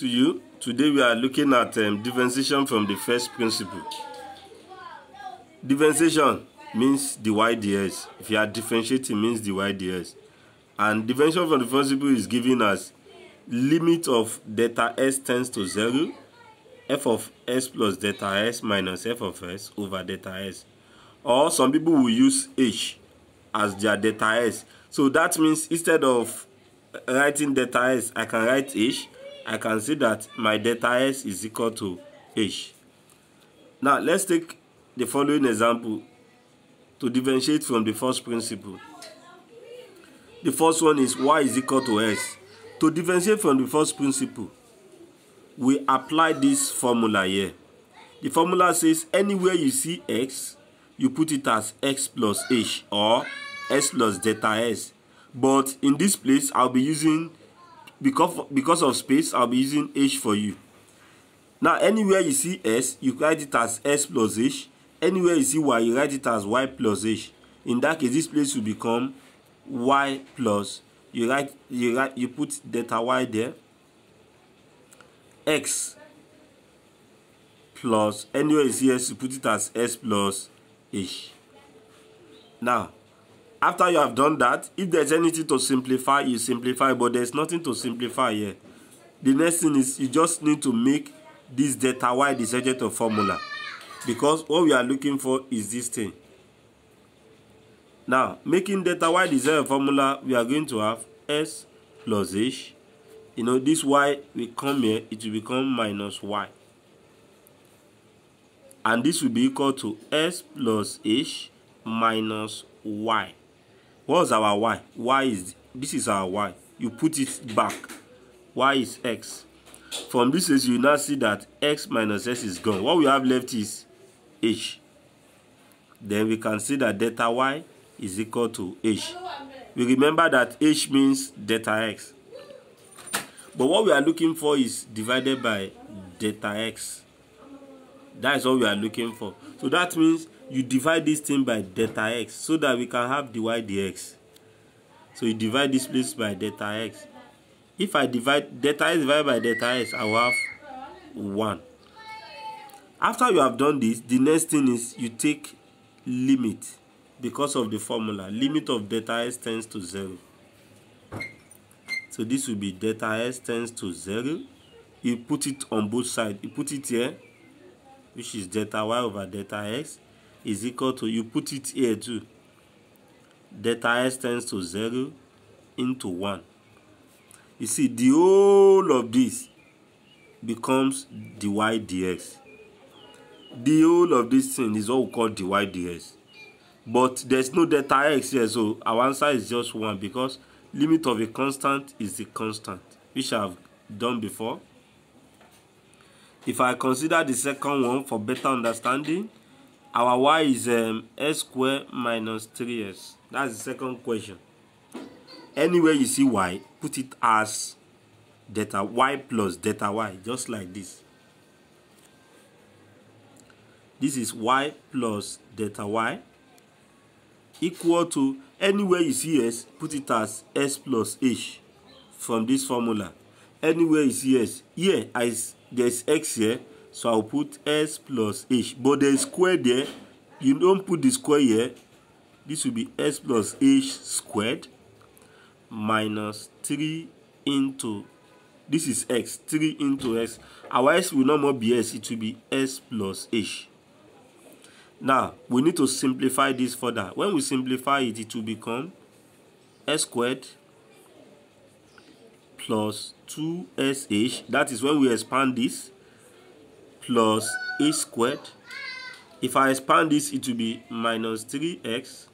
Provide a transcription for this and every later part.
to you. Today we are looking at differentiation from the first principle. Differentiation means dy dx. If you are differentiating, means dy dx. And differentiation from the first principle is given as limit of delta s tends to 0, f of s plus delta s minus f of s over delta s. Or some people will use h as their delta s. So that means instead of writing delta s, I can write h. I can say that my delta s is equal to h. Now let's take the following example to differentiate from the first principle. The first one is y is equal to s. To differentiate from the first principle, we apply this formula here. The formula says anywhere you see x, you put it as x plus h or s plus delta s. But in this place, I'll be using, because of space, I'll be using h for you. Now, anywhere you see s, you write it as s plus h. Anywhere you see y, you write it as y plus h. In that case, this place will become y plus, you put delta y there, x plus, anywhere you see s, you put it as s plus h. Now, after you have done that, if there's anything to simplify, you simplify, but there's nothing to simplify here. The next thing is you just need to make this delta y the subject of formula, because what we are looking for is this thing. Now, making delta y the subject of formula, we are going to have s plus h. You know, this y will come here, it will become minus y. And this will be equal to s plus h minus y. What's our y? This is our y. You put it back. Y is x. From this you now see that x minus s is gone. What we have left is h. Then we can see that delta y is equal to h. We remember that h means delta x. But what we are looking for is divided by delta x. That is what we are looking for. So that means you divide this thing by delta x so that we can have dy dx. So you divide this place by delta x. If I divide delta x divided by delta x, I will have 1. After you have done this, the next thing is you take limit, because of the formula. Limit of delta s tends to 0. So this will be delta s tends to 0. You put it on both sides. You put it here, which is delta y over delta x, is equal to, you put it here too, delta s tends to 0 into 1. You see, the whole of this becomes dy dx. The whole of this thing is what we call dy dx. But there's no delta x here, so our answer is just 1, because limit of a constant is the constant, which I have done before. If I consider the second one for better understanding, our y is s squared minus 3s. That's the second question. Anywhere you see y, put it as delta y plus delta y, just like this. This is y plus delta y equal to, anywhere you see s, put it as s plus h from this formula. Anywhere you see s, here there's x here, so I'll put s plus h, but there's square there. You don't put the square here. This will be s plus h squared minus 3 into, this is x, 3 into x. Our s will no more be s, it will be s plus h. Now, we need to simplify this further. When we simplify it, it will become s squared plus 2sh. That is when we expand this, plus h squared. If I expand this, it will be minus 3x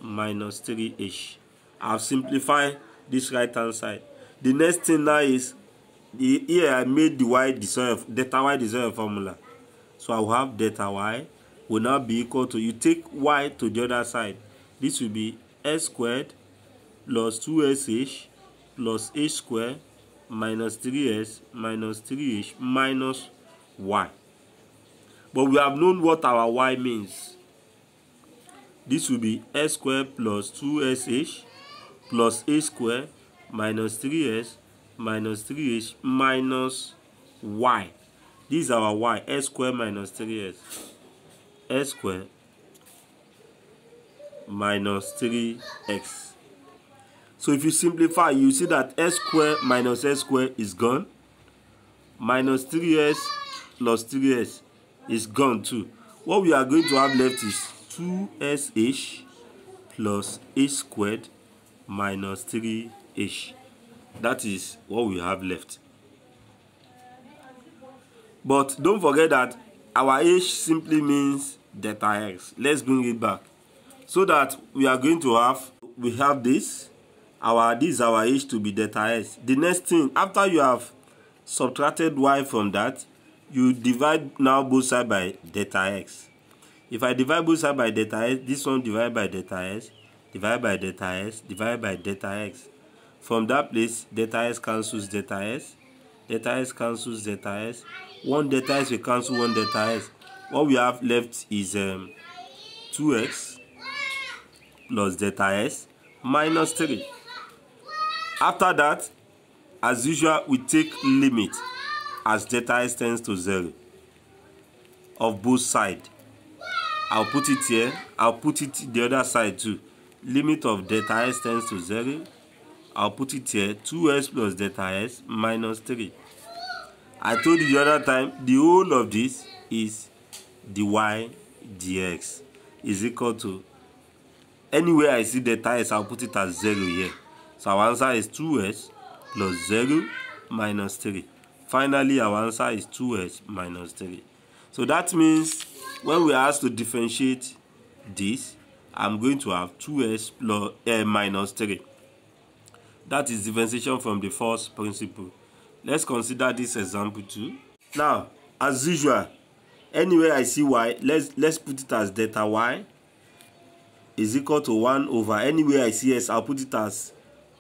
minus 3h. I've simplified this right hand side. The next thing now is, here I made the y delta y the formula. So I will have delta y will now be equal to, you take y to the other side. This will be s squared plus 2sh plus h squared minus 3s minus 3h minus y. But we have known what our y means. This will be s squared plus 2sh plus h squared minus 3s minus 3h minus y. This is our y, s squared minus 3s. S squared minus 3x. So if you simplify, you see that s squared minus s squared is gone. Minus 3s plus 3s is gone too. What we are going to have left is 2sh plus h squared minus 3h. That is what we have left. But don't forget that our h simply means delta x. Let's bring it back. So that we are going to have, we have this, this is our h to be delta s. The next thing, after you have subtracted y from that, you divide now both sides by delta x. If I divide both sides by delta s, this one divided by delta s, divided by delta s, divided by delta x. From that place, delta s cancels delta s, delta s cancels delta s, one delta s will cancel one delta s. What we have left is 2x plus delta s minus 3. After that, as usual, we take limit as delta s tends to 0 of both sides. I'll put it here. I'll put it the other side too. Limit of delta s tends to 0. I'll put it here. 2s plus delta s minus 3. I told you the other time, the whole of this is dy dx is equal to, anywhere I see delta s, I'll put it as 0 here. So our answer is 2s plus 0 minus 3. Finally, our answer is 2s minus 3. So that means when we are asked to differentiate this, I'm going to have 2s plus minus 3. That is differentiation from the first principle. Let's consider this example too. Now, as usual, anywhere I see y, let's put it as delta y is equal to 1 over, anywhere I see s, I'll put it as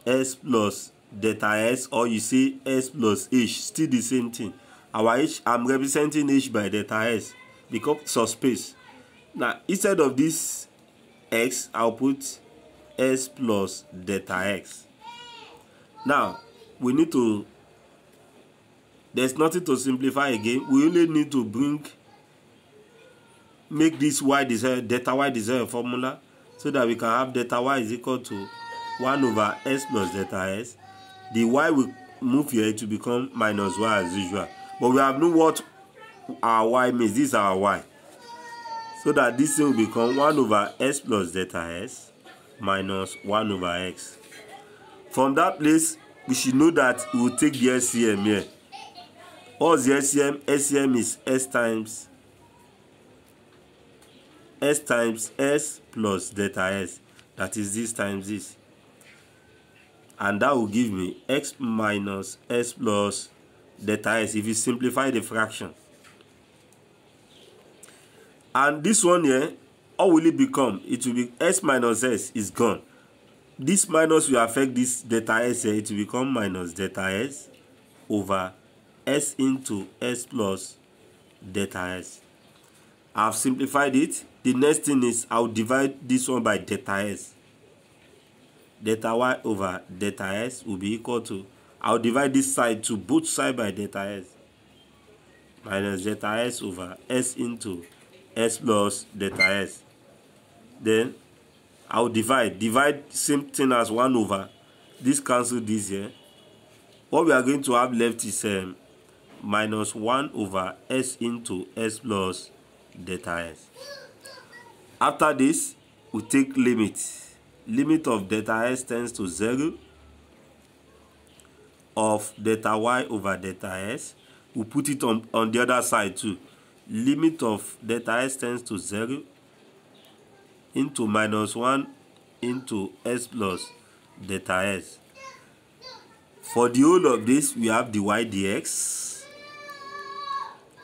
s plus delta s, or you say s plus h, still the same thing. Our h, I'm representing h by delta s because of space. Now, instead of this x, I'll put s plus delta x. Now, we need to, there's nothing to simplify again. We only need to make this y desired, delta y desired formula, so that we can have delta y is equal to 1 over s plus delta s. The y will move here to become minus y as usual. But we have known what our y means. This is our y. So that this thing will become 1 over s plus delta s minus 1 over x. From that place, we should know that we will take the LCM here. What's the LCM? LCM is s times s plus delta s. That is this times this. And that will give me x minus s plus delta s if you simplify the fraction. And this one here, what will it become? It will be s minus s is gone. This minus will affect this delta s here. It will become minus delta s over s into s plus delta s. I've simplified it. The next thing is I'll divide this one by delta s. Delta y over delta s will be equal to, I'll divide this side to both sides by delta s. Minus delta s over s into s plus delta s. Then I'll divide same thing as 1 over. This cancel this here. What we are going to have left is minus 1 over s into s plus delta s. After this, we take limit. Limit of delta s tends to 0 of delta y over delta s. We'll put it on the other side too. Limit of delta s tends to 0 into minus 1 into s plus delta s. For the whole of this, we have dy dx.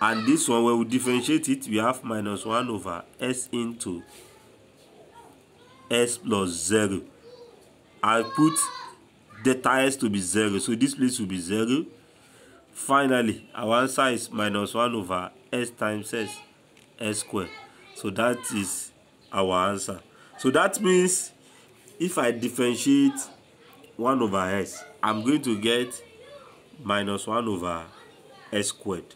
And this one, when we differentiate it, we have minus 1 over s into s plus 0. I put delta s to be 0, so this place will be 0. Finally, our answer is minus 1 over s times s squared. So that is our answer. So that means if I differentiate 1 over s, I'm going to get minus 1 over s squared.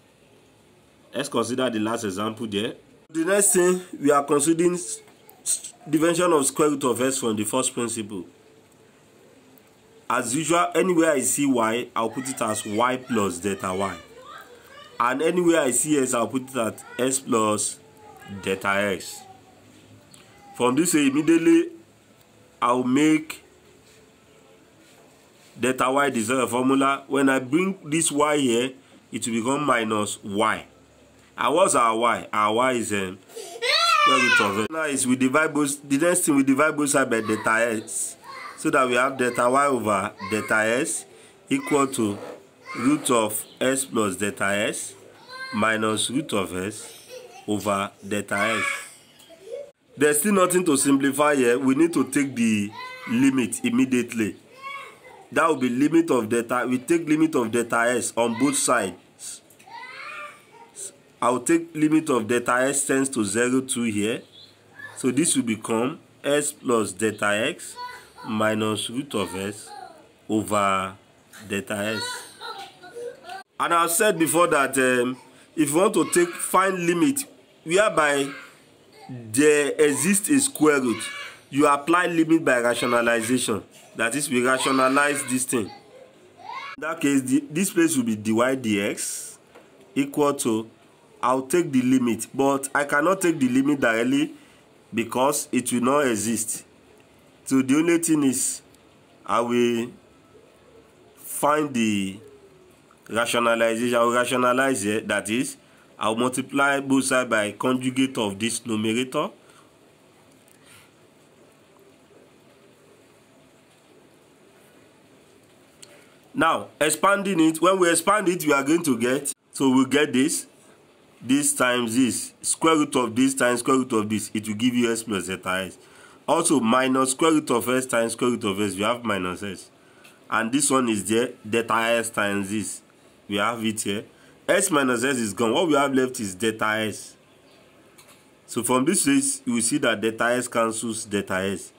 Let's consider the last example there. The next thing, we are considering division of square root of s from the first principle. As usual, anywhere I see y, I'll put it as y plus delta y. And anywhere I see s, I'll put it at s plus delta x. From this, immediately, I'll make delta y the zero formula. When I bring this y here, it will become minus y. And what's our y? Our y is square root of s. Now is we divide both. The next thing, we divide both sides by delta s, so that we have delta y over delta s equal to root of s plus delta s minus root of s over delta s. There's still nothing to simplify here. We need to take the limit immediately. That will be limit of delta. We take limit of delta s on both sides. I'll take limit of delta s tends to 0 to here. So this will become s plus delta x minus root of s over delta s. And I've said before that if you want to find limit whereby there exists a square root, you apply limit by rationalization. That is, we rationalize this thing. In that case, this place will be dy dx equal to, I'll take the limit, but I cannot take the limit directly because it will not exist. So the only thing is, I will find the rationalization. I will rationalize it. That is, I'll multiply both sides by conjugate of this numerator. Now, expanding it, when we expand it, we are going to get, so we'll get this times this, square root of this times square root of this, it will give you s plus delta s. Also, minus square root of s times square root of s, we have minus s. And this one is there, delta s times this, we have it here. S minus s is gone. What we have left is delta s. So from this case, you will see that delta s cancels delta s.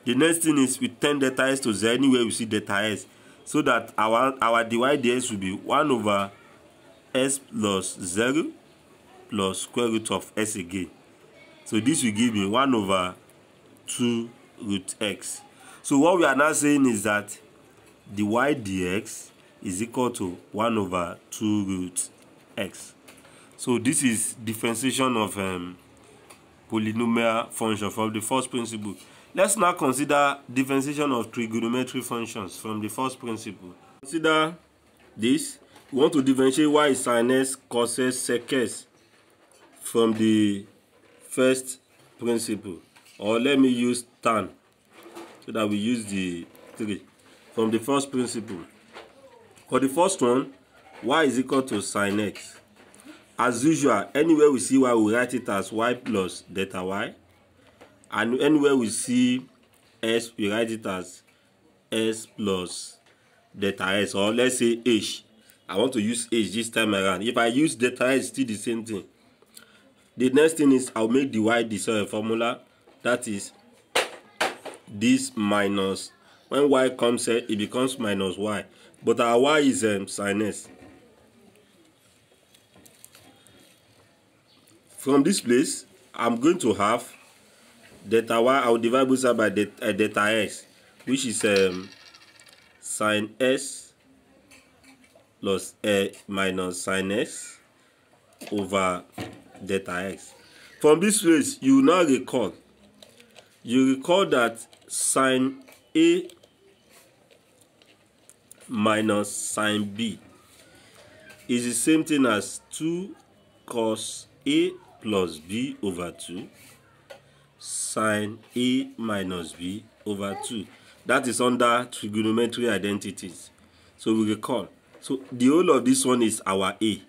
The next thing is we turn delta s to 0 anywhere we see delta s, so that our dy dx will be 1 over s plus 0 plus square root of s again. So this will give me 1 over 2 root x. So what we are now saying is that dy dx is equal to 1 over 2 root x. So this is differentiation of polynomial function from the first principle. Let's now consider differentiation of trigonometric functions from the first principle. Consider this. We want to differentiate y is sin s, cos s, sec s from the first principle. Or let me use tan, so that we use the 3 from the first principle. For the first one, y is equal to sin x. As usual, anywhere we see y, we write it as y plus delta y. And anywhere we see s, we write it as s plus delta s. Or let's say h. I want to use h this time around. If I use delta s, still the same thing. The next thing is I'll make dy the formula. That is this minus. When y comes here, it becomes minus y. But our y is sin s. From this place, I'm going to have delta y. I'll divide both sides by delta s, which is sin s plus minus sin s over delta x. From this place, you now recall. You recall that sin a minus sin b is the same thing as 2 cos a plus b over 2 sin a minus b over 2. That is under trigonometry identities. So we recall. So the whole of this one is our a,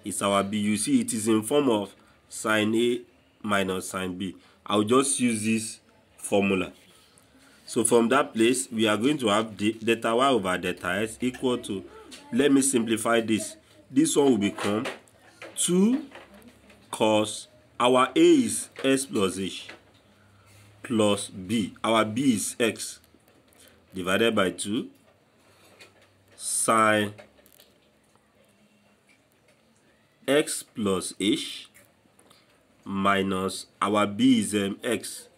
it's our b. You see it is in form of sin a minus sin b. I'll just use this formula. So from that place, we are going to have delta y over delta s equal to, let me simplify this. This one will become 2 cos, our a is s plus h, plus b, our b is x, divided by 2 sin x plus h minus our b is x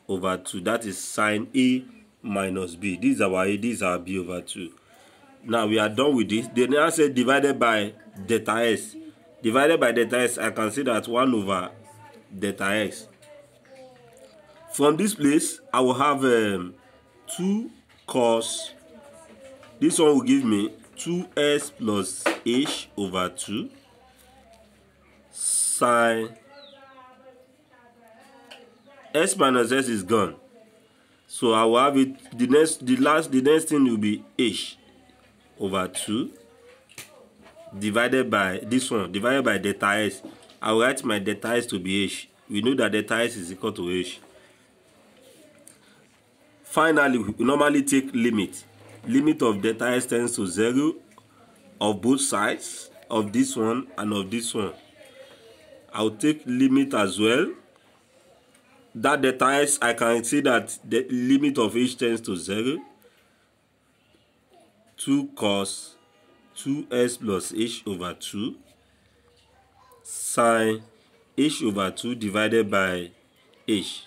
over 2. That is sine a minus b. This is our a, this is our b over 2. Now we are done with this. They now say divided by delta s. Divided by delta s, I can say that 1 over delta x. From this place, I will have 2 cos. This one will give me 2s plus h over 2 sine s minus s is gone. So I will have it. The next thing will be h over 2 divided by this one, divided by delta s. I will write my delta s to be h. We know that delta s is equal to h. Finally, we normally take limit. Limit of delta s tends to 0 of both sides, of this one and of this one. I'll take limit as well. That delta s, I can see that the limit of h tends to 0. 2 cos 2s plus h over 2 sine h over 2 divided by h.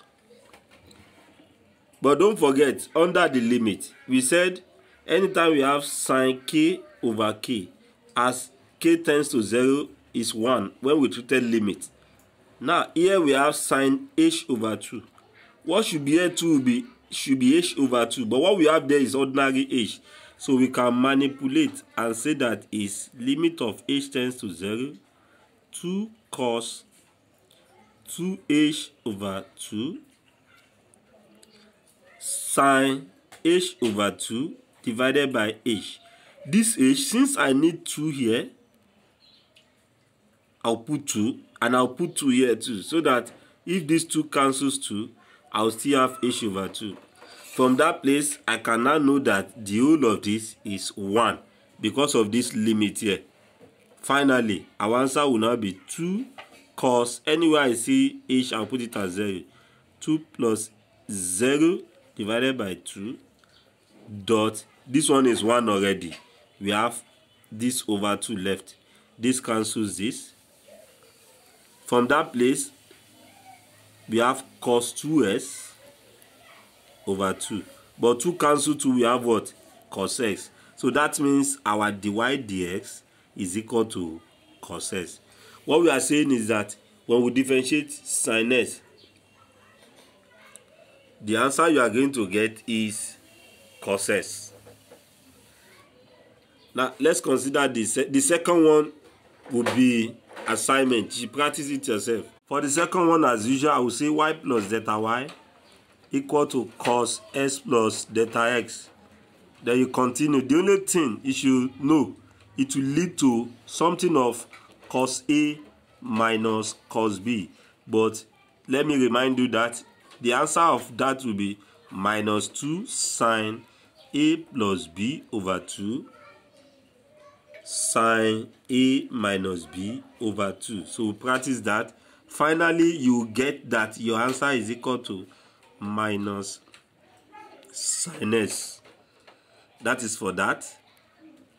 But don't forget, under the limit, we said anytime we have sine k over k, as k tends to 0 is 1 when we treated limit. Now here we have sine h over 2. What should be here too should be h over 2, but what we have there is ordinary h. So we can manipulate and say that is limit of h tends to 0, 2 cos 2h over 2 sine h over 2 divided by h. This h, since I need 2 here, I'll put 2, and I'll put 2 here too, so that if this 2 cancels 2, I'll still have h over 2. From that place, I can now know that the whole of this is 1 because of this limit here. Finally, our answer will now be 2 cos, anywhere I see h, I'll put it as 0. 2 plus 0 divided by 2 dot, this one is 1 already. We have this over 2 left. This cancels this. From that place, we have cos 2s over 2. But 2 cancel 2, we have what? Cos x. So that means our dy dx is equal to cos s. What we are saying is that when we differentiate sin s, the answer you are going to get is cos s. Now let's consider this. The second one would be assignment. You practice it yourself. For the second one, as usual, I will say y plus delta y equal to cos s plus delta x. Then you continue. The only thing you should know, it will lead to something of cos a minus cos b. But let me remind you that the answer of that will be minus 2 sine a plus b over 2 sine a minus b over 2. So we practice that. Finally, you will get that your answer is equal to minus sin s. That is for that.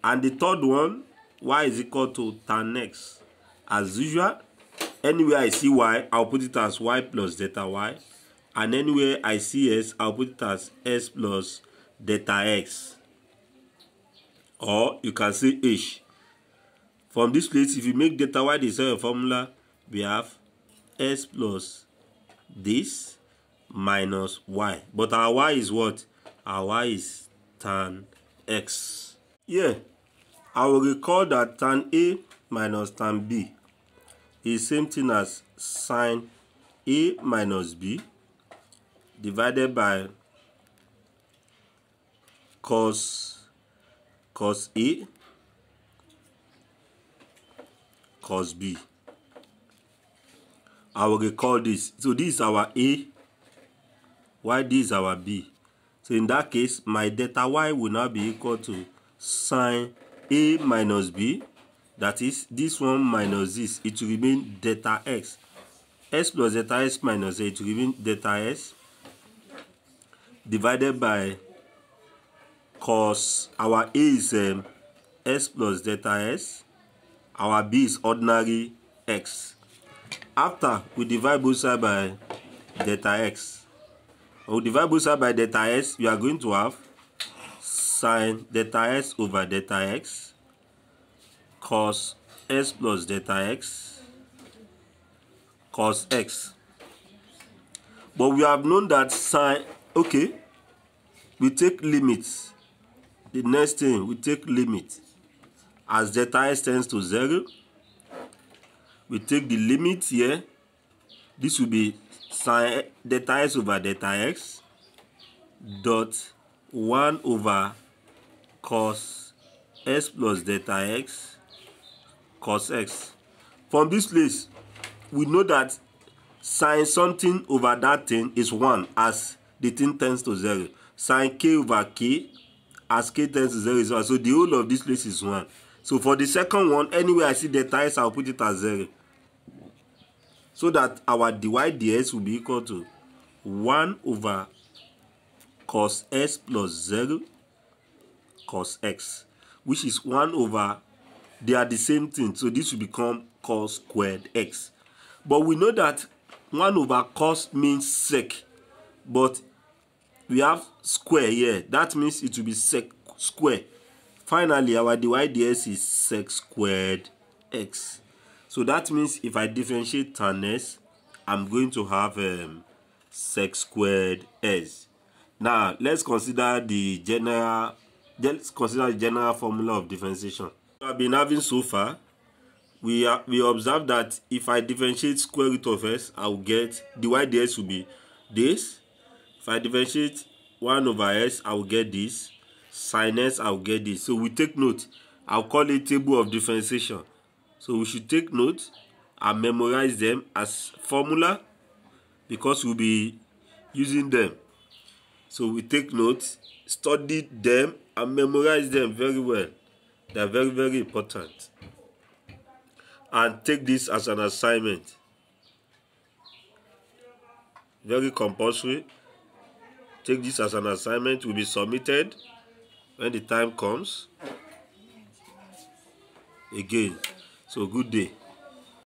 And the third one, y is equal to tan x. As usual, anywhere I see y, I'll put it as y plus delta y. And anywhere I see s, I'll put it as s plus delta x. Or you can say h. From this place, if you make delta y the same formula, we have s plus this minus y. But our y is what? Our y is tan x. Yeah, I will recall that tan a minus tan b is same thing as sine a minus b divided by cos a cos b. I will recall this. So this is our a, while this is our b. So in that case, my delta y will now be equal to sine a minus b. That is, this one minus this. It will remain delta x. S plus delta s minus a, it will remain delta s divided by cos, our a is s plus delta s Our b is ordinary x. After, we divide both sides by delta x. When we divide both sides by delta s, we are going to have sine delta s over delta x cos s plus delta x cos x. But we have known that sine, okay, we take limits. The next thing, we take limit. As delta s tends to 0, we take the limit here. This will be sine delta s over delta x dot 1 over cos s plus delta x cos x. From this place, we know that sine something over that thing is 1 as the thing tends to 0. Sine k over k as k tends to 0 is 1. So the whole of this place is 1. So for the second one, anywhere I see delta s, I'll put it as 0. So that our dy dx will be equal to 1 over cos s plus 0 cos x, which is 1 over, they are the same thing. So this will become cos squared x. But we know that 1 over cos means sec. But we have square here. That means it will be sec square. Finally, our dy dx is sec squared x. So that means if I differentiate tan s, I'm going to have sec squared s. Now, let's consider the general formula of differentiation. We have been having so far. We observe that if I differentiate square root of s, I will get dy dx will be this. If I differentiate 1 over s, I will get this. Sin s, I will get this. So we take note. I'll call it table of differentiation. So we should take note and memorize them as formula because we'll be using them. So we take note, study them and memorize them very well. They are very, very important. And take this as an assignment. Very compulsory. Take this as an assignment. Will be submitted when the time comes. Again. So good day.